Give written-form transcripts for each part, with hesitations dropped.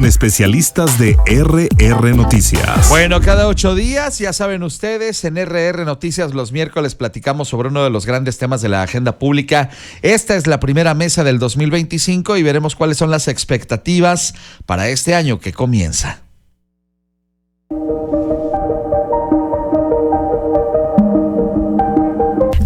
especialistas de RR Noticias. Bueno, cada 8 días, ya saben ustedes, en RR Noticias los miércoles platicamos sobre uno de los grandes temas de la agenda pública. Esta es la primera mesa del 2025 y veremos cuáles son las expectativas para este año que comienza.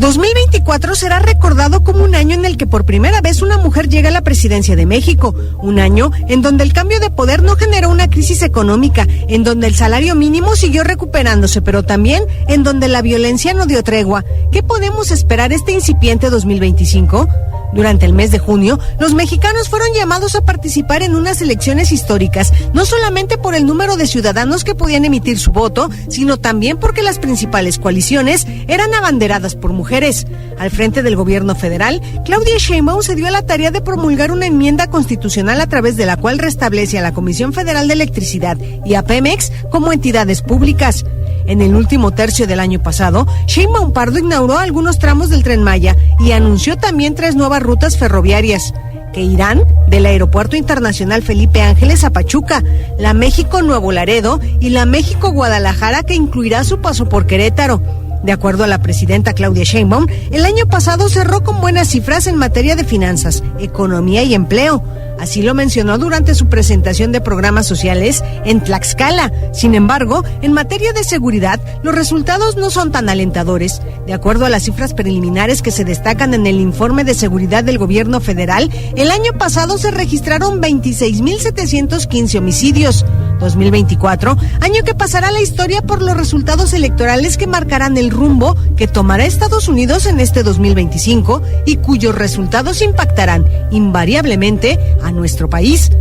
...2024 será recordado como un año en el que por primera vez una mujer llega a la presidencia de México. Un año en donde el cambio de poder no generó una crisis económica, en donde el salario mínimo siguió recuperándose, pero también en donde la violencia no dio tregua. ¿Qué podemos esperar este incipiente 2025? Durante el mes de junio, los mexicanos fueron llamados a participar en unas elecciones históricas, no solamente por el número de ciudadanos que podían emitir su voto, sino también porque las principales coaliciones eran abanderadas por mujeres. Al frente del gobierno federal, Claudia Sheinbaum se dio a la tarea de promulgar una enmienda constitucional a través de la cual restablece a la Comisión Federal de Electricidad y a Pemex como entidades públicas. En el último tercio del año pasado, Sheinbaum Pardo inauguró algunos tramos del Tren Maya y anunció también 3 nuevas rutas ferroviarias que irán del Aeropuerto Internacional Felipe Ángeles a Pachuca, la México-Nuevo Laredo y la México-Guadalajara, que incluirá su paso por Querétaro. De acuerdo a la presidenta Claudia Sheinbaum, el año pasado cerró con buenas cifras en materia de finanzas, economía y empleo. Así lo mencionó durante su presentación de programas sociales en Tlaxcala. Sin embargo, en materia de seguridad, los resultados no son tan alentadores. De acuerdo a las cifras preliminares que se destacan en el informe de seguridad del gobierno federal, el año pasado se registraron 26,715 homicidios. 2024, año que pasará a la historia por los resultados electorales que marcarán el rumbo que tomará Estados Unidos en este 2025 y cuyos resultados impactarán invariablemente a nuestro país.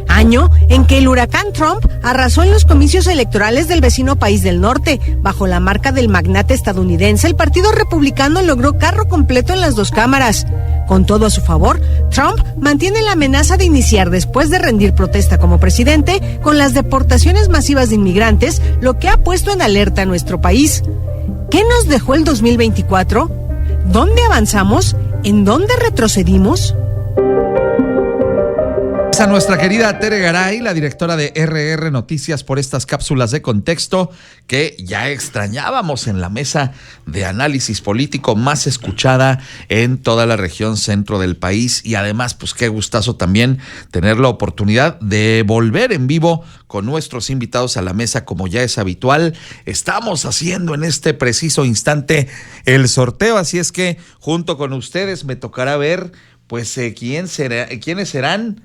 Año en que el huracán Trump arrasó en los comicios electorales del vecino país del norte. Bajo la marca del magnate estadounidense, el Partido Republicano logró carro completo en las 2 cámaras. Con todo a su favor, Trump mantiene la amenaza de iniciar, después de rendir protesta como presidente, con las deportaciones masivas de inmigrantes, lo que ha puesto en alerta a nuestro país. ¿Qué nos dejó el 2024? ¿Dónde avanzamos? ¿En dónde retrocedimos? A nuestra querida Tere Garay, la directora de RR Noticias, por estas cápsulas de contexto que ya extrañábamos en la mesa de análisis político más escuchada en toda la región centro del país. Y además, pues qué gustazo también tener la oportunidad de volver en vivo con nuestros invitados a la mesa, como ya es habitual. Estamos haciendo en este preciso instante el sorteo, así es que junto con ustedes me tocará ver pues quiénes serán.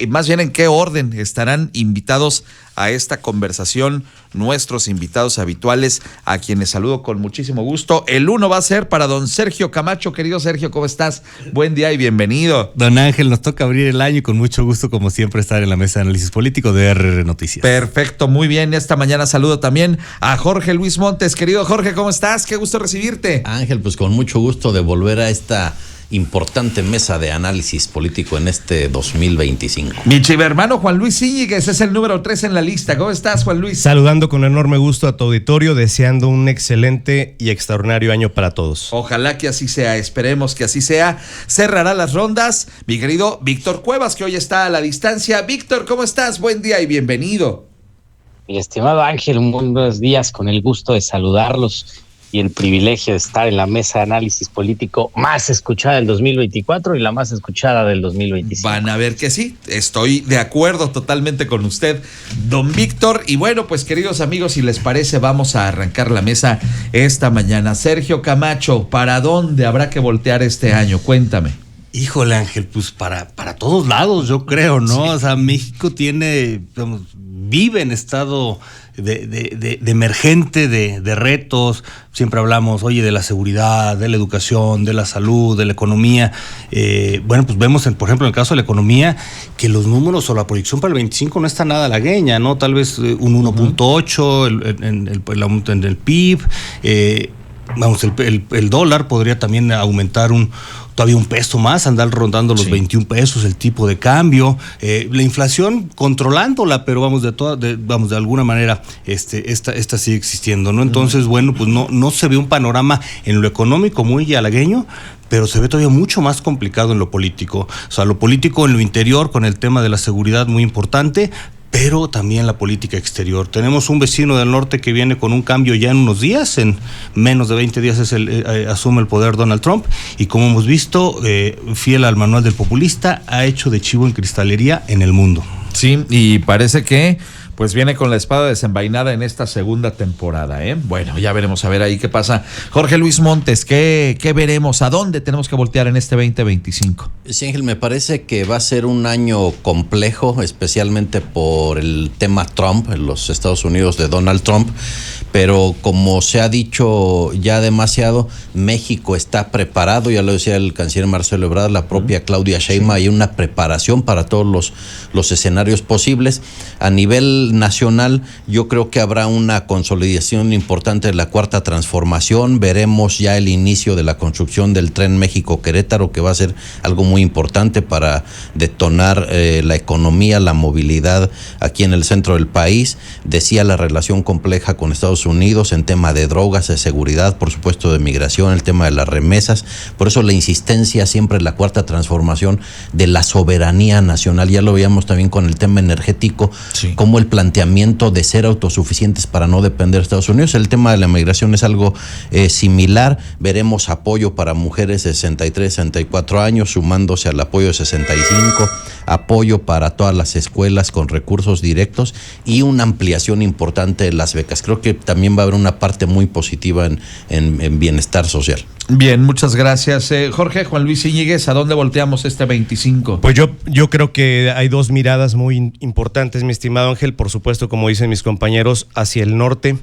Más bien en qué orden estarán invitados a esta conversación nuestros invitados habituales, a quienes saludo con muchísimo gusto. El 1 va a ser para don Sergio Camacho. Querido Sergio, ¿cómo estás? Buen día y bienvenido. Don Ángel, nos toca abrir el año y con mucho gusto, como siempre, estar en la mesa de análisis político de RR Noticias. Perfecto, muy bien. Esta mañana saludo también a Jorge Luis Montes. Querido Jorge, ¿cómo estás? Qué gusto recibirte. Ángel, pues con mucho gusto de volver a esta importante mesa de análisis político en este 2025. Mi chivermano Juan Luis Íñiguez es el número 3 en la lista. ¿Cómo estás, Juan Luis? Saludando con enorme gusto a tu auditorio, deseando un excelente y extraordinario año para todos. Ojalá que así sea, esperemos que así sea. Cerrará las rondas mi querido Víctor Cuevas, que hoy está a la distancia. Víctor, ¿cómo estás? Buen día y bienvenido. Mi estimado Ángel, buenos días, con el gusto de saludarlos y el privilegio de estar en la mesa de análisis político más escuchada del 2024 y la más escuchada del 2025. Van a ver que sí, estoy de acuerdo totalmente con usted, don Víctor. Y bueno, pues queridos amigos, si les parece, vamos a arrancar la mesa esta mañana. Sergio Camacho, ¿para dónde habrá que voltear este año? Cuéntame. Híjole, Ángel, pues para todos lados, yo creo, ¿no? Sí. O sea, México vive en estado de emergente, de retos. Siempre hablamos, oye, de la seguridad, de la educación, de la salud, de la economía. Bueno, pues vemos, por ejemplo, en el caso de la economía, que los números o la proyección para el 25 no está nada halagueña, ¿no? Tal vez un 1.8 en el PIB. Vamos, el dólar podría también aumentar todavía un peso más, andar rondando los 21 pesos, el tipo de cambio, la inflación controlándola, pero vamos de alguna manera esta sigue existiendo, ¿no? Entonces, bueno, pues no se ve un panorama en lo económico muy halagueño, pero se ve todavía mucho más complicado en lo político. O sea, lo político en lo interior, con el tema de la seguridad muy importante, pero también la política exterior. Tenemos un vecino del norte que viene con un cambio ya en unos días, en menos de 20 días asume el poder Donald Trump, y como hemos visto, fiel al manual del populista, ha hecho de chivo en cristalería en el mundo. Sí, y parece que pues viene con la espada desenvainada en esta segunda temporada, ¿eh? Bueno, ya veremos a ver ahí qué pasa. Jorge Luis Montes, ¿qué veremos? ¿A dónde tenemos que voltear en este 2025? Sí, Ángel, me parece que va a ser un año complejo, especialmente por el tema Trump, en los Estados Unidos de Donald Trump, pero como se ha dicho ya demasiado, México está preparado, ya lo decía el canciller Marcelo Ebrard, la propia Claudia Sheinbaum, hay una preparación para todos los escenarios posibles. A nivel nacional, yo creo que habrá una consolidación importante de la cuarta transformación. Veremos ya el inicio de la construcción del tren México-Querétaro, que va a ser algo muy importante para detonar la economía, la movilidad aquí en el centro del país. Decía la relación compleja con Estados Unidos en tema de drogas, de seguridad, por supuesto de migración, el tema de las remesas. Por eso la insistencia siempre en la cuarta transformación de la soberanía nacional. Ya lo veíamos también con el tema energético, sí, como el planteamiento de ser autosuficientes para no depender de Estados Unidos. El tema de la migración es algo similar. Veremos apoyo para mujeres de 63, 64 años, sumándose al apoyo de 65, apoyo para todas las escuelas con recursos directos y una ampliación importante de las becas. Creo que también va a haber una parte muy positiva en bienestar social. Bien, muchas gracias. Jorge, Juan Luis Íñiguez, ¿a dónde volteamos este 25? Pues yo creo que hay dos miradas muy importantes, mi estimado Ángel. Por supuesto, como dicen mis compañeros, hacia el norte.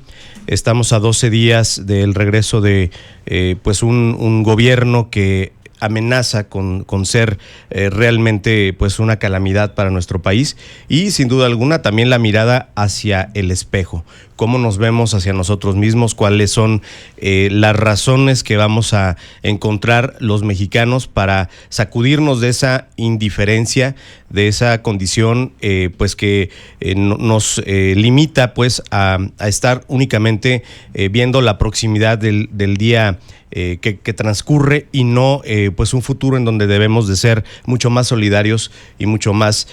Estamos a 12 días del regreso de pues un gobierno que amenaza con ser realmente pues una calamidad para nuestro país, y sin duda alguna también la mirada hacia el espejo, cómo nos vemos hacia nosotros mismos, cuáles son las razones que vamos a encontrar los mexicanos para sacudirnos de esa indiferencia, de esa condición pues que nos limita pues a estar únicamente viendo la proximidad del día que transcurre, y no pues un futuro en donde debemos de ser mucho más solidarios y mucho más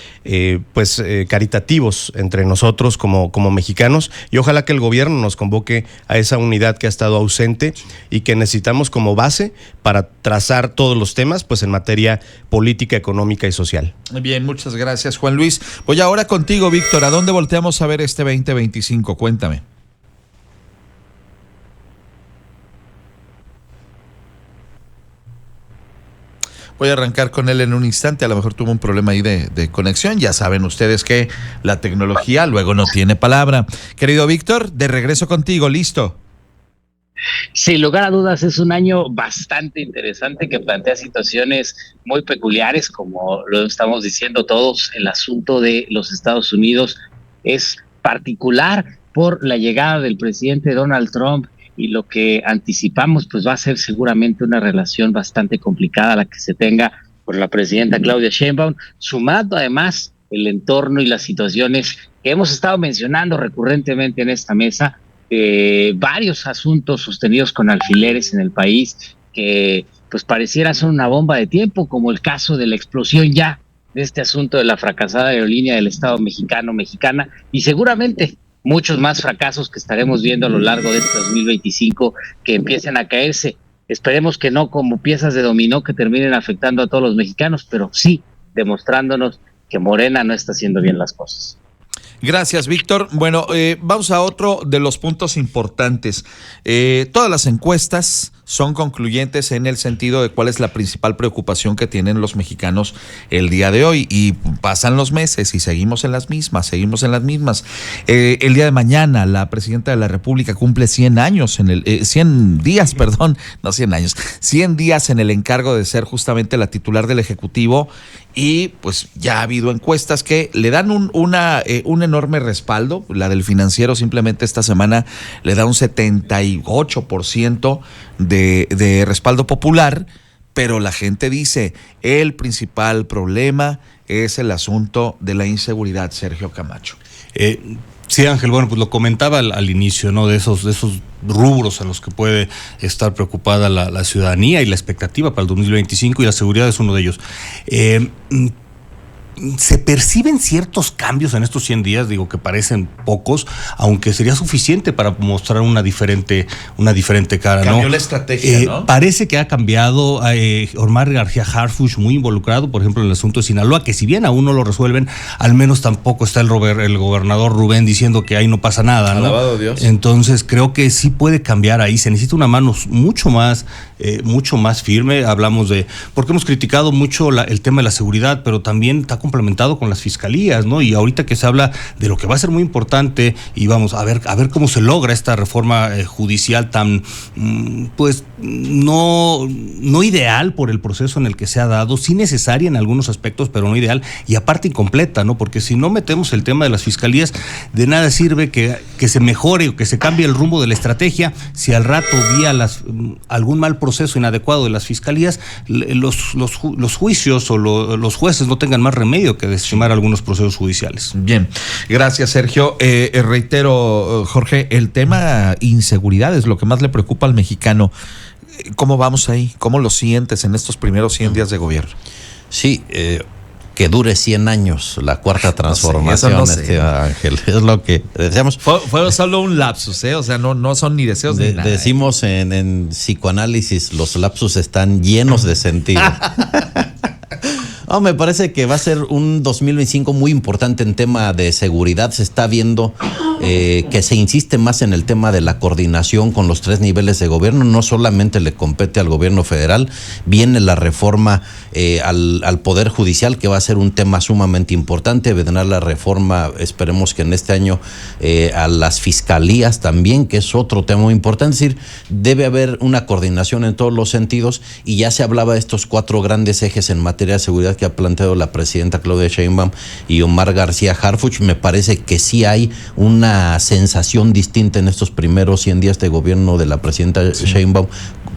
caritativos entre nosotros como mexicanos, y ojalá que el gobierno nos convoque a esa unidad que ha estado ausente y que necesitamos como base para trazar todos los temas pues en materia política, económica y social. Bien, muchas gracias, Juan Luis. Voy ahora contigo, Víctor. ¿A dónde volteamos a ver este 2025? Cuéntame. Voy a arrancar con él en un instante, a lo mejor tuvo un problema ahí de conexión. Ya saben ustedes que la tecnología luego no tiene palabra. Querido Víctor, de regreso contigo, ¿listo? Sin lugar a dudas, es un año bastante interesante que plantea situaciones muy peculiares, como lo estamos diciendo todos. El asunto de los Estados Unidos es particular por la llegada del presidente Donald Trump, y lo que anticipamos pues va a ser seguramente una relación bastante complicada la que se tenga con la presidenta Claudia Sheinbaum, sumando además el entorno y las situaciones que hemos estado mencionando recurrentemente en esta mesa, varios asuntos sostenidos con alfileres en el país que pues pareciera ser una bomba de tiempo, como el caso de la explosión ya de este asunto de la fracasada aerolínea del Estado mexicana, y seguramente muchos más fracasos que estaremos viendo a lo largo de este 2025 que empiecen a caerse. Esperemos que no como piezas de dominó que terminen afectando a todos los mexicanos, pero sí demostrándonos que Morena no está haciendo bien las cosas. Gracias, Víctor. Bueno, vamos a otro de los puntos importantes. Todas las encuestas son concluyentes en el sentido de cuál es la principal preocupación que tienen los mexicanos el día de hoy, y pasan los meses y seguimos en las mismas. El día de mañana la presidenta de la República cumple 100 días en el encargo de ser justamente la titular del Ejecutivo, y pues ya ha habido encuestas que le dan un enorme respaldo. La del Financiero simplemente esta semana le da un 78% de respaldo popular, pero la gente dice el principal problema es el asunto de la inseguridad. Sergio Camacho. Sí, Ángel, bueno, pues lo comentaba al inicio, ¿no? De esos rubros a los que puede estar preocupada la ciudadanía y la expectativa para el 2025, y la seguridad es uno de ellos. se perciben ciertos cambios en estos 100 días, digo que parecen pocos, aunque sería suficiente para mostrar una diferente cara, ¿no? Cambió la estrategia, ¿no? Parece que ha cambiado. Omar García Harfuch muy involucrado, por ejemplo, en el asunto de Sinaloa, que si bien aún no lo resuelven, al menos tampoco está el gobernador Rubén diciendo que ahí no pasa nada, ¿no? Alabado Dios. Entonces creo que sí puede cambiar ahí. Se necesita una mano mucho más firme. Hablamos porque hemos criticado mucho el tema de la seguridad, pero también está complementado con las fiscalías, ¿no? Y ahorita que se habla de lo que va a ser muy importante, y vamos a ver cómo se logra esta reforma judicial tan, pues, no ideal por el proceso en el que se ha dado, sí necesaria en algunos aspectos, pero no ideal, y aparte incompleta, ¿no? Porque si no metemos el tema de las fiscalías, de nada sirve que se mejore o que se cambie el rumbo de la estrategia, si al rato vía algún mal proceso inadecuado de las fiscalías, los juicios o los jueces no tengan más remedio que desestimar algunos procesos judiciales. Bien, gracias, Sergio. Reitero, Jorge, el tema inseguridad es lo que más le preocupa al mexicano. ¿Cómo vamos ahí? ¿Cómo lo sientes en estos primeros 100 días de gobierno? Sí, que dure 100 años la cuarta transformación, no sé. Ángel, es lo que deseamos. Fue solo un lapsus, o sea, no son ni deseos ni nada. Decimos en psicoanálisis, los lapsus están llenos de sentido. No, me parece que va a ser un 2025 muy importante en tema de seguridad. Se está viendo que se insiste más en el tema de la coordinación con los 3 niveles de gobierno. No solamente le compete al gobierno federal, viene la reforma al Poder Judicial, que va a ser un tema sumamente importante. Vendrá la reforma, esperemos que en este año, a las fiscalías también, que es otro tema muy importante. Es decir, debe haber una coordinación en todos los sentidos, y ya se hablaba de estos 4 grandes ejes en materia de seguridad que ha planteado la presidenta Claudia Sheinbaum y Omar García Harfuch. Me parece que sí hay una sensación distinta en estos primeros 100 días de gobierno de la presidenta Sheinbaum,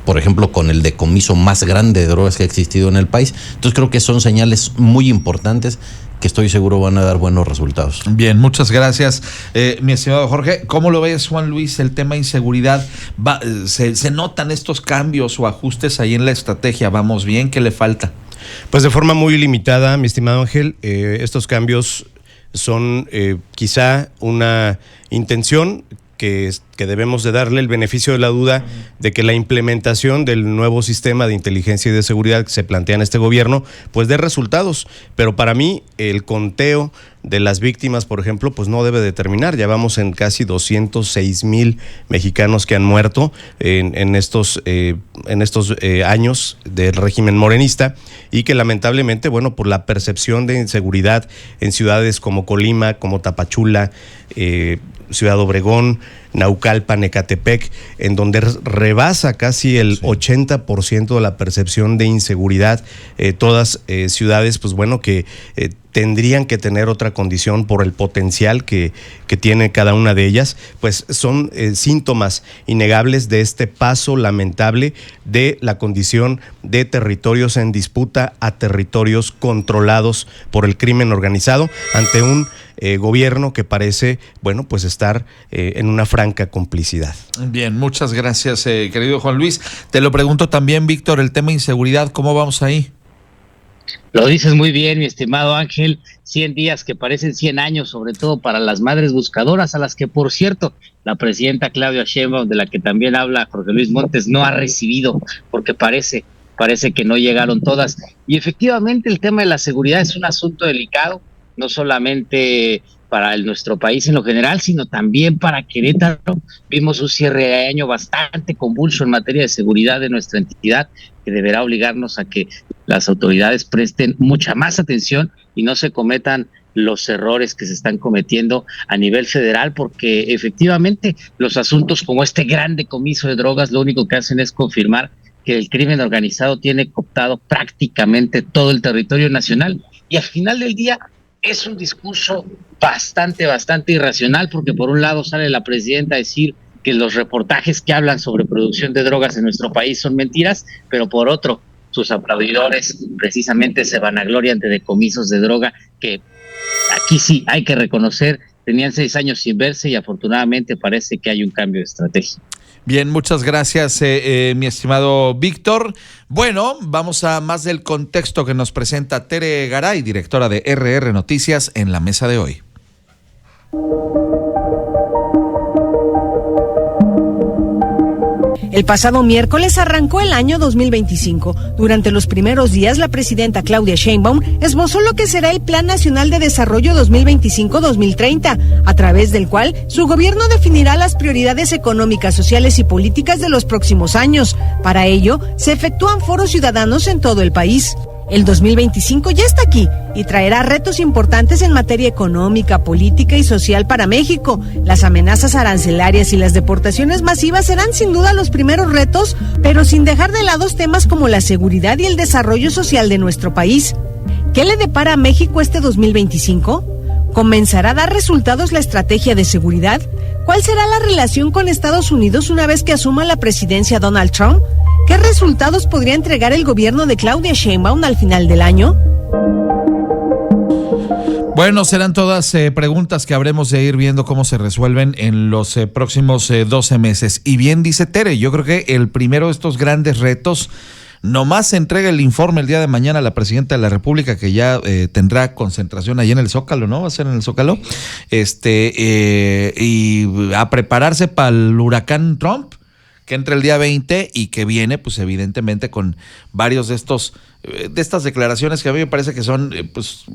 por ejemplo, con el decomiso más grande de drogas que ha existido en el país. Entonces creo que son señales muy importantes que estoy seguro van a dar buenos resultados. Bien, muchas gracias, mi estimado Jorge. ¿Cómo lo ves, Juan Luis, el tema de inseguridad? ¿Se notan estos cambios o ajustes ahí en la estrategia? ¿Vamos bien? ¿Qué le falta? Pues de forma muy limitada, mi estimado Ángel. Estos cambios son quizá una intención que debemos de darle el beneficio de la duda de que la implementación del nuevo sistema de inteligencia y de seguridad que se plantea en este gobierno pues dé resultados, pero para mí el conteo de las víctimas, por ejemplo, pues no debe de terminar. Ya vamos en casi 206,000 mexicanos que han muerto en estos años del régimen morenista, y que lamentablemente, bueno, por la percepción de inseguridad en ciudades como Colima, como Tapachula, Ciudad Obregón, Naucalpan, Ecatepec, en donde rebasa casi el 80% de la percepción de inseguridad, todas ciudades, pues bueno, que tendrían que tener otra condición por el potencial que tiene cada una de ellas, pues son síntomas innegables de este paso lamentable de la condición de territorios en disputa a territorios controlados por el crimen organizado, ante un gobierno que parece, bueno, pues estar en una franca complicidad. Bien, muchas gracias, querido Juan Luis. Te lo pregunto también, Víctor, el tema de inseguridad, ¿cómo vamos ahí? Lo dices muy bien, mi estimado Ángel. 100 días que parecen 100 años, sobre todo para las madres buscadoras, a las que, por cierto, la presidenta Claudia Sheinbaum, de la que también habla Jorge Luis Montes, no ha recibido, porque parece que no llegaron todas. Y efectivamente el tema de la seguridad es un asunto delicado, no solamente para nuestro país en lo general, sino también para Querétaro. Vimos un cierre de año bastante convulso en materia de seguridad de nuestra entidad, que deberá obligarnos a que las autoridades presten mucha más atención y no se cometan los errores que se están cometiendo a nivel federal, porque efectivamente los asuntos como este gran decomiso de drogas lo único que hacen es confirmar que el crimen organizado tiene cooptado prácticamente todo el territorio nacional, y al final del día es un discurso bastante irracional, porque por un lado sale la presidenta a decir que los reportajes que hablan sobre producción de drogas en nuestro país son mentiras, pero por otro, sus aplaudidores precisamente se vanaglorian de decomisos de droga, que aquí sí hay que reconocer tenían 6 años sin verse y afortunadamente parece que hay un cambio de estrategia. Bien, muchas gracias, mi estimado Víctor. Bueno, vamos a más del contexto que nos presenta Tere Garay, directora de RR Noticias, en la mesa de hoy. El pasado miércoles arrancó el año 2025. Durante los primeros días, la presidenta Claudia Sheinbaum esbozó lo que será el Plan Nacional de Desarrollo 2025-2030, a través del cual su gobierno definirá las prioridades económicas, sociales y políticas de los próximos años. Para ello, se efectúan foros ciudadanos en todo el país. El 2025 ya está aquí y traerá retos importantes en materia económica, política y social para México. Las amenazas arancelarias y las deportaciones masivas serán sin duda los primeros retos, pero sin dejar de lado temas como la seguridad y el desarrollo social de nuestro país. ¿Qué le depara a México este 2025? ¿Comenzará a dar resultados la estrategia de seguridad? ¿Cuál será la relación con Estados Unidos una vez que asuma la presidencia Donald Trump? ¿Qué resultados podría entregar el gobierno de Claudia Sheinbaum al final del año? Bueno, serán todas preguntas que habremos de ir viendo cómo se resuelven en los próximos 12 meses. Y bien dice Tere, yo creo que el primero de estos grandes retos, nomás se entrega el informe el día de mañana a la presidenta de la República, que ya tendrá concentración ahí en el Zócalo, ¿no? Va a ser en el Zócalo. Y a prepararse para el huracán Trump, que entra el día 20 y que viene, pues evidentemente con varios de estas declaraciones que a mí me parece que son pues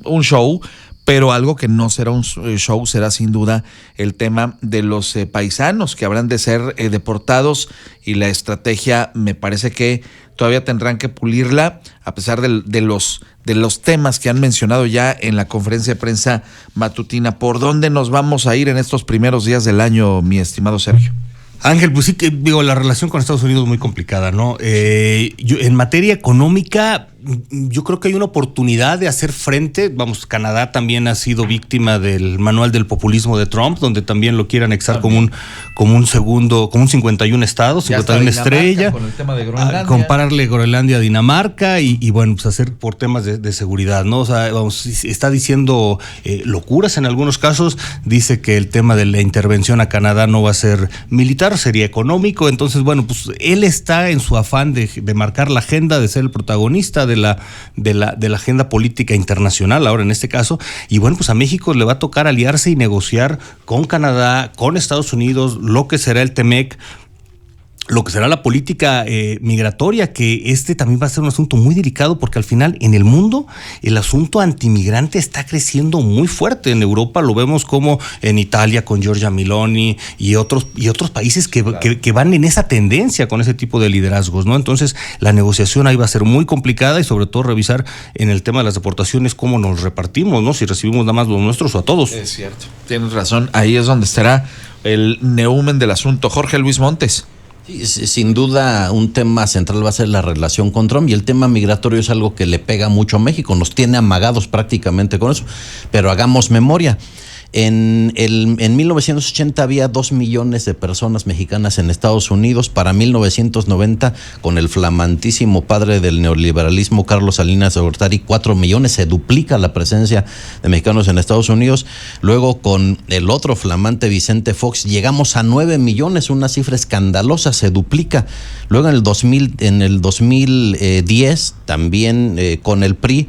un show, pero algo que no será un show, será sin duda el tema de los paisanos que habrán de ser deportados, y la estrategia me parece que todavía tendrán que pulirla, a pesar de los temas que han mencionado ya en la conferencia de prensa matutina. ¿Por dónde nos vamos a ir en estos primeros días del año, mi estimado Sergio? Ángel, pues sí que digo, la relación con Estados Unidos es muy complicada, ¿no? En materia económica, yo creo que hay una oportunidad de hacer frente. Vamos, Canadá también ha sido víctima del manual del populismo de Trump, donde también lo quiere anexar como un 51 estados, 51 estrella, con el tema de Groenlandia, compararle Groenlandia a Dinamarca y bueno, pues hacer por temas de seguridad, ¿no? O sea, vamos, está diciendo locuras en algunos casos, dice que el tema de la intervención a Canadá no va a ser militar, sería económico. Entonces, bueno, pues él está en su afán de marcar la agenda, de ser el protagonista de la agenda política internacional, ahora en este caso, y bueno, pues a México le va a tocar aliarse y negociar con Canadá, con Estados Unidos, lo que será el TEMEC, lo que será la política migratoria, que también va a ser un asunto muy delicado, porque al final en el mundo el asunto antimigrante está creciendo muy fuerte. En Europa lo vemos como en Italia con Giorgia Meloni y otros países que van en esa tendencia con ese tipo de liderazgos, ¿no? Entonces la negociación ahí va a ser muy complicada, y sobre todo revisar en el tema de las deportaciones cómo nos repartimos, ¿no? Si recibimos nada más los nuestros o a todos. Es cierto, tienes razón, ahí es donde estará el neumen del asunto. Jorge Luis Montes. Sí, sin duda un tema central va a ser la relación con Trump, y el tema migratorio es algo que le pega mucho a México, nos tiene amagados prácticamente con eso, pero hagamos memoria. En 1980 había 2 millones de personas mexicanas en Estados Unidos. Para 1990, con el flamantísimo padre del neoliberalismo, Carlos Salinas de Gortari, 4 millones, se duplica la presencia de mexicanos en Estados Unidos. Luego, con el otro flamante Vicente Fox, llegamos a 9 millones, una cifra escandalosa, se duplica. Luego en el 2010, también con el PRI,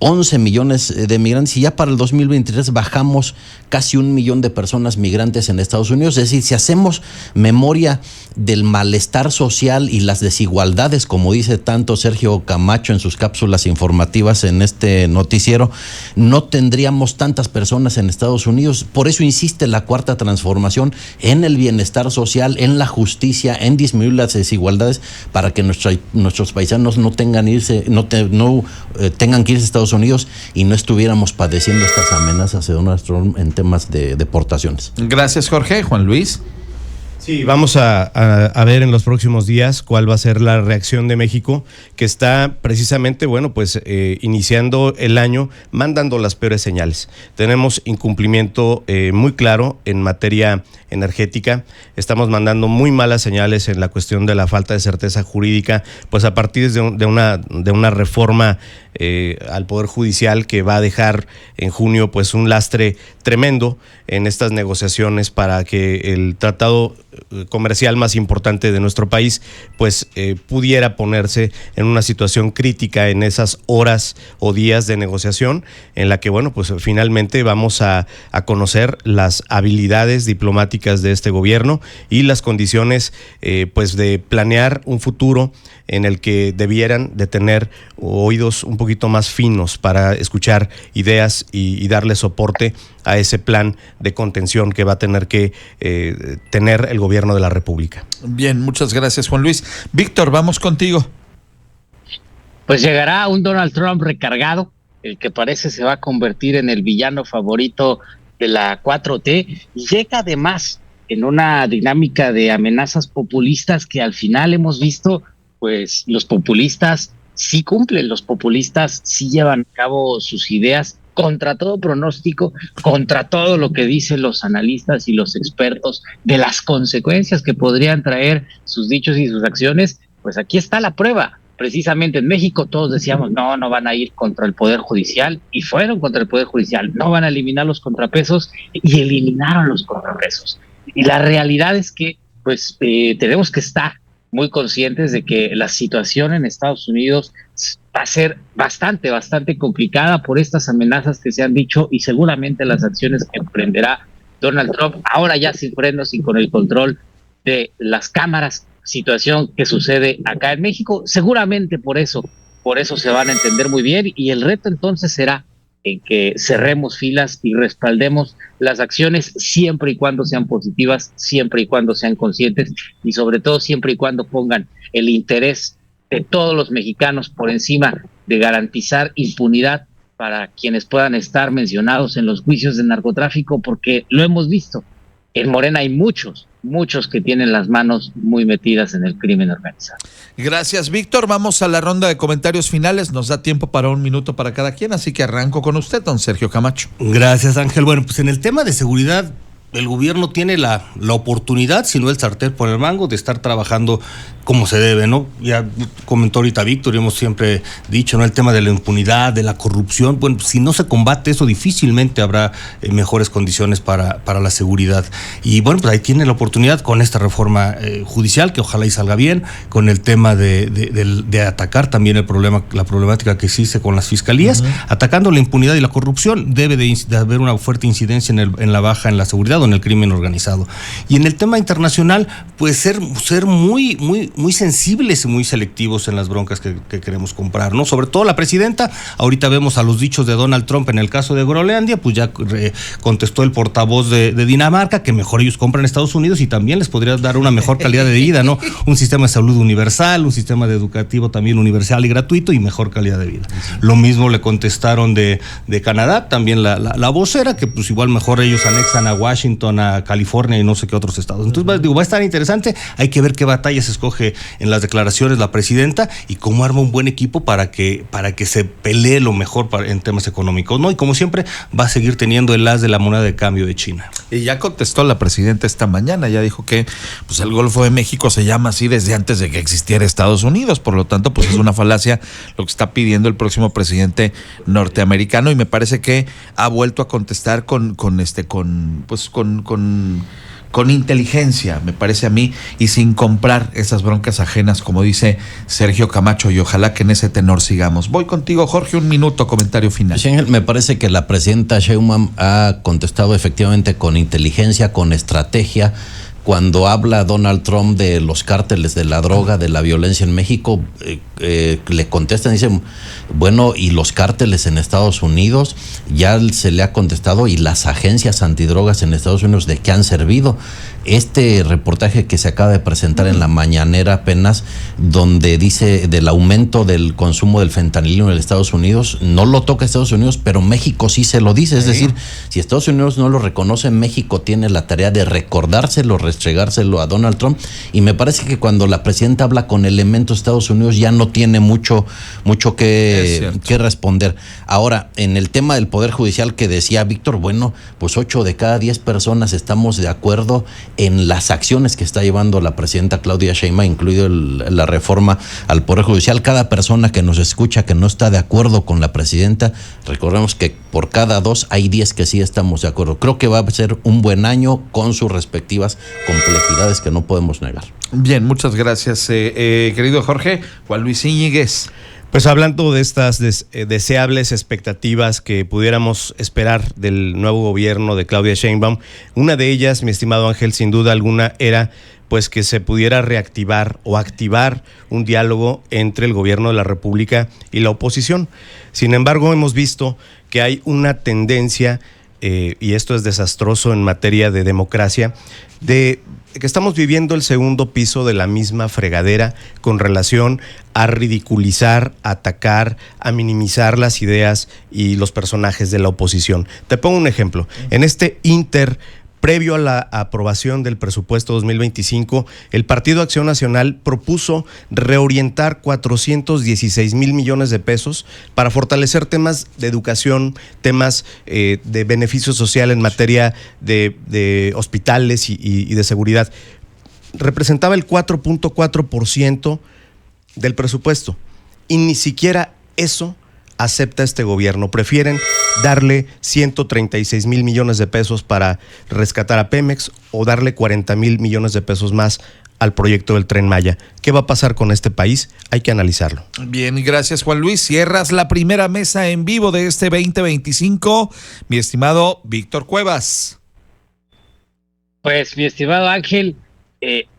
11 millones de migrantes, y ya para el 2023 bajamos casi 1 millón de personas migrantes en Estados Unidos. Es decir, si hacemos memoria del malestar social y las desigualdades, como dice tanto Sergio Camacho en sus cápsulas informativas en este noticiero, no tendríamos tantas personas en Estados Unidos. Por eso insiste la cuarta transformación en el bienestar social, en la justicia, en disminuir las desigualdades, para que nuestros paisanos no tengan que irse a Estados Unidos y no estuviéramos padeciendo estas amenazas de Donald Trump en temas de deportaciones. Gracias, Jorge. Juan Luis. Sí, vamos a ver en los próximos días cuál va a ser la reacción de México, que está precisamente, iniciando el año mandando las peores señales. Tenemos incumplimiento muy claro en materia energética, estamos mandando muy malas señales en la cuestión de la falta de certeza jurídica, pues a partir de una reforma al Poder Judicial que va a dejar en junio pues un lastre tremendo en estas negociaciones para que el tratado comercial más importante de nuestro país pues pudiera ponerse en una situación crítica en esas horas o días de negociación en la que pues finalmente vamos a conocer las habilidades diplomáticas de este gobierno y las condiciones pues de planear un futuro en el que debieran de tener oídos un poquito más finos para escuchar ideas y darle soporte a ese plan de contención que va a tener que tener el gobierno de la República. Bien, muchas gracias, Juan Luis. Víctor, vamos contigo. Pues llegará un Donald Trump recargado, el que parece se va a convertir en el villano favorito de la 4T, y llega además en una dinámica de amenazas populistas que al final hemos visto, pues los populistas sí cumplen, los populistas sí llevan a cabo sus ideas contra todo pronóstico, contra todo lo que dicen los analistas y los expertos de las consecuencias que podrían traer sus dichos y sus acciones. Pues aquí está la prueba. Precisamente en México todos decíamos, no van a ir contra el Poder Judicial, y fueron contra el Poder Judicial, no van a eliminar los contrapesos, y eliminaron los contrapesos. Y la realidad es que pues tenemos que estar muy conscientes de que la situación en Estados Unidos va a ser bastante complicada por estas amenazas que se han dicho y seguramente las acciones que emprenderá Donald Trump, ahora ya sin frenos y con el control de las cámaras, situación que sucede acá en México. Seguramente por eso se van a entender muy bien, y el reto entonces será en que cerremos filas y respaldemos las acciones siempre y cuando sean positivas, siempre y cuando sean conscientes y sobre todo siempre y cuando pongan el interés de todos los mexicanos por encima de garantizar impunidad para quienes puedan estar mencionados en los juicios de narcotráfico, porque lo hemos visto. En Morena hay muchos que tienen las manos muy metidas en el crimen organizado. Gracias, Víctor. Vamos a la ronda de comentarios finales. Nos da tiempo para 1 minuto para cada quien, así que arranco con usted, don Sergio Camacho. Gracias, Ángel. Bueno, pues en el tema de seguridad, el gobierno tiene la oportunidad, si no el sartén por el mango, de estar trabajando como se debe, ¿no? Ya comentó ahorita Víctor y hemos siempre dicho, ¿no? El tema de la impunidad, de la corrupción. Bueno, si no se combate eso, difícilmente habrá mejores condiciones para la seguridad. Y bueno, pues ahí tiene la oportunidad con esta reforma judicial, que ojalá y salga bien, con el tema de atacar también la problemática que existe con las fiscalías, atacando la impunidad y la corrupción. Debe de haber una fuerte incidencia en la baja en la seguridad o en el crimen organizado. Y en el tema internacional, pues ser muy sensibles y muy selectivos en las broncas que queremos comprar, ¿no? Sobre todo la presidenta. Ahorita vemos a los dichos de Donald Trump en el caso de Groenlandia, pues ya contestó el portavoz de Dinamarca que mejor ellos compran en Estados Unidos y también les podría dar una mejor calidad de vida, ¿no? Un sistema de salud universal, un sistema de educativo también universal y gratuito y mejor calidad de vida. Lo mismo le contestaron de Canadá, también la vocera, que pues igual mejor ellos anexan a Washington, a California y no sé qué otros estados. Entonces va a estar interesante. Hay que ver qué batallas escoge en las declaraciones la presidenta y cómo arma un buen equipo para que se pelee lo mejor en temas económicos, ¿no? Y como siempre va a seguir teniendo el as de la moneda de cambio de China. Y ya contestó la presidenta esta mañana, ya dijo que pues el Golfo de México se llama así desde antes de que existiera Estados Unidos, por lo tanto pues es una falacia lo que está pidiendo el próximo presidente norteamericano, y me parece que ha vuelto a contestar con inteligencia, me parece a mí, y sin comprar esas broncas ajenas, como dice Sergio Camacho, y ojalá que en ese tenor sigamos. Voy contigo, Jorge, 1 minuto, comentario final. Sí, Ángel, me parece que la presidenta Sheinbaum ha contestado efectivamente con inteligencia, con estrategia. Cuando habla Donald Trump de los cárteles de la droga, de la violencia en México, le contestan, dicen, bueno, y los cárteles en Estados Unidos, ya se le ha contestado, y las agencias antidrogas en Estados Unidos, ¿de qué han servido? Este reportaje que se acaba de presentar en la mañanera apenas, donde dice del aumento del consumo del fentanilo en Estados Unidos, no lo toca Estados Unidos, pero México sí se lo dice, es decir, si Estados Unidos no lo reconoce, México tiene la tarea de recordárselo, restregárselo a Donald Trump, y me parece que cuando la presidenta habla con elementos de Estados Unidos ya no tiene mucho que responder. Ahora, en el tema del Poder Judicial que decía Víctor, bueno, pues 8 de cada 10 personas estamos de acuerdo en las acciones que está llevando la presidenta Claudia Sheinbaum, incluido la reforma al Poder Judicial. Cada persona que nos escucha que no está de acuerdo con la presidenta, recordemos que por cada 2 hay 10 que sí estamos de acuerdo. Creo que va a ser un buen año con sus respectivas complejidades que no podemos negar. Bien, muchas gracias, querido Jorge. Juan Luis Íñiguez. Pues hablando de estas deseables expectativas que pudiéramos esperar del nuevo gobierno de Claudia Sheinbaum, una de ellas, mi estimado Ángel, sin duda alguna, era pues que se pudiera reactivar o activar un diálogo entre el gobierno de la República y la oposición. Sin embargo, hemos visto que hay una tendencia, y esto es desastroso en materia de democracia, de que estamos viviendo el segundo piso de la misma fregadera con relación a ridiculizar, a atacar, a minimizar las ideas y los personajes de la oposición. Te pongo un ejemplo. En este previo a la aprobación del presupuesto 2025, el Partido Acción Nacional propuso reorientar 416,000 millones de pesos para fortalecer temas de educación, temas de beneficio social en materia de hospitales y de seguridad. Representaba el 4.4% del presupuesto y ni siquiera eso acepta este gobierno. Prefieren darle 136,000 millones de pesos para rescatar a Pemex o darle 40,000 millones de pesos más al proyecto del Tren Maya. ¿Qué va a pasar con este país? Hay que analizarlo. Bien, gracias, Juan Luis. Cierras la primera mesa en vivo de este 2025, mi estimado Víctor Cuevas. Pues, mi estimado Ángel,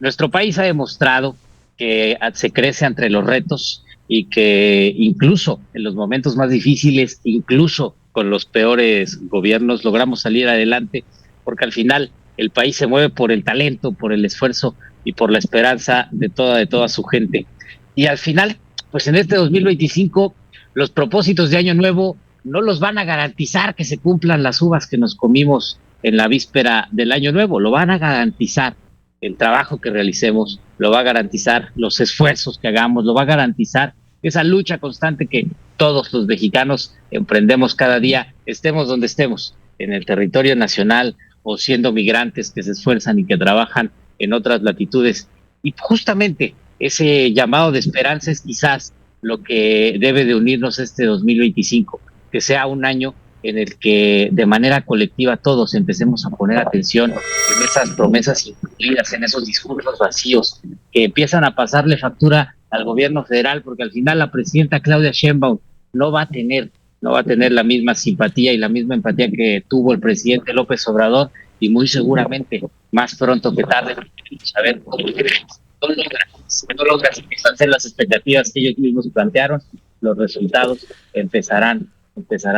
nuestro país ha demostrado que se crece entre los retos y que incluso en los momentos más difíciles, incluso con los peores gobiernos, logramos salir adelante, porque al final el país se mueve por el talento, por el esfuerzo y por la esperanza de toda su gente. Y al final, pues en este 2025, los propósitos de Año Nuevo no los van a garantizar que se cumplan las uvas que nos comimos en la víspera del Año Nuevo, lo van a garantizar el trabajo que realicemos, lo va a garantizar los esfuerzos que hagamos, lo va a garantizar esa lucha constante que todos los mexicanos emprendemos cada día, estemos donde estemos, en el territorio nacional o siendo migrantes que se esfuerzan y que trabajan en otras latitudes. Y justamente ese llamado de esperanza es quizás lo que debe de unirnos este 2025, que sea un año en el que de manera colectiva todos empecemos a poner atención en esas promesas incumplidas, en esos discursos vacíos que empiezan a pasarle factura al gobierno federal, porque al final la presidenta Claudia Sheinbaum no va a tener la misma simpatía y la misma empatía que tuvo el presidente López Obrador, y muy seguramente más pronto que tarde a ver cómo no logra satisfacer las expectativas que ellos mismos plantearon, los resultados empezarán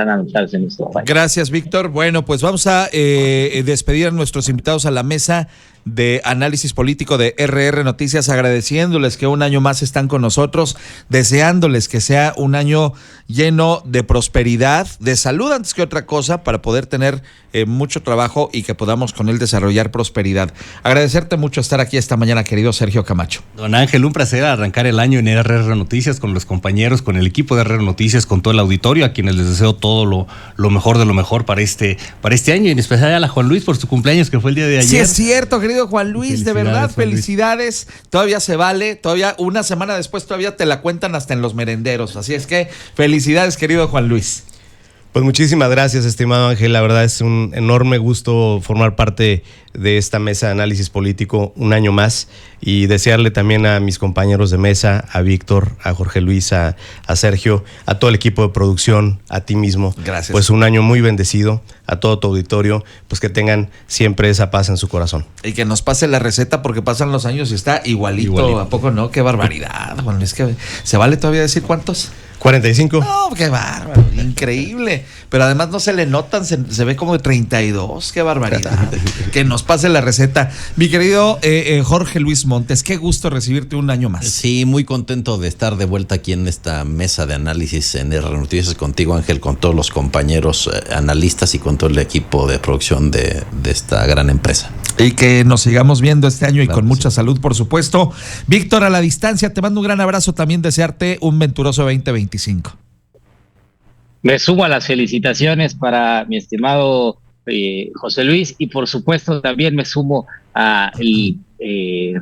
a notarse en nuestro país. Gracias, Víctor. Bueno, pues vamos a despedir a nuestros invitados a la mesa de análisis político de RR Noticias, agradeciéndoles que un año más están con nosotros, deseándoles que sea un año lleno de prosperidad, de salud antes que otra cosa, para poder tener mucho trabajo y que podamos con él desarrollar prosperidad. Agradecerte mucho estar aquí esta mañana, querido Sergio Camacho. Don Ángel, un placer arrancar el año en RR Noticias con los compañeros, con el equipo de RR Noticias, con todo el auditorio, a quienes les deseo todo lo mejor de lo mejor para este año, y en especial a Juan Luis por su cumpleaños, que fue el día de ayer. Sí, es cierto, querido Juan Luis, de verdad, felicidades. Todavía se vale, todavía una semana después todavía te la cuentan hasta en los merenderos, así es que felicidades, querido Juan Luis. Pues muchísimas gracias, estimado Ángel. La verdad es un enorme gusto formar parte de esta mesa de análisis político un año más, y desearle también a mis compañeros de mesa, a Víctor, a Jorge Luis, a Sergio, a todo el equipo de producción, a ti mismo. Gracias. Pues un año muy bendecido, a todo tu auditorio, pues que tengan siempre esa paz en su corazón. Y que nos pase la receta, porque pasan los años y está igualito. ¿A poco no? Qué barbaridad. Bueno, es que ¿se vale todavía decir cuántos? 45. No, qué bárbaro, increíble. Pero además no se le notan, se ve como de 32, qué barbaridad. Que nos pase la receta. Mi querido Jorge Luis Montes, qué gusto recibirte un año más. Sí, muy contento de estar de vuelta aquí en esta mesa de análisis en RR Noticias contigo, Ángel, con todos los compañeros analistas y con todo el equipo de producción de esta gran empresa. Y que nos sigamos viendo este año y claro, con mucha salud, por supuesto. Víctor, a la distancia, te mando un gran abrazo, también desearte un venturoso 2025. Me sumo a las felicitaciones para mi estimado José Luis, y por supuesto también me sumo a el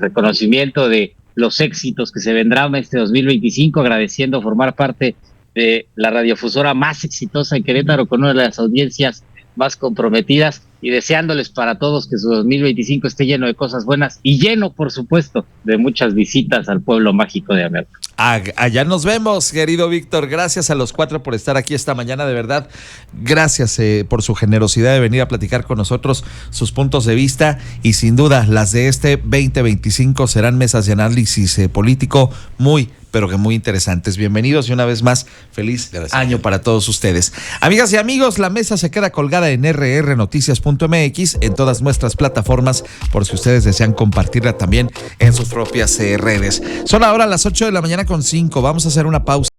reconocimiento de los éxitos que se vendrán este 2025, agradeciendo formar parte de la radiofusora más exitosa en Querétaro, con una de las audiencias más comprometidas, y deseándoles para todos que su 2025 esté lleno de cosas buenas y lleno, por supuesto, de muchas visitas al pueblo mágico de América. Allá nos vemos, querido Víctor. Gracias a los cuatro por estar aquí esta mañana, de verdad. Gracias por su generosidad de venir a platicar con nosotros sus puntos de vista, y sin duda las de este 2025 serán mesas de análisis político muy, pero que muy interesantes. Bienvenidos y una vez más, feliz año para todos ustedes. Amigas y amigos, la mesa se queda colgada en rrnoticias.mx, en todas nuestras plataformas, por si ustedes desean compartirla también en sus propias redes. Son ahora las 8:05 a.m. Vamos a hacer una pausa.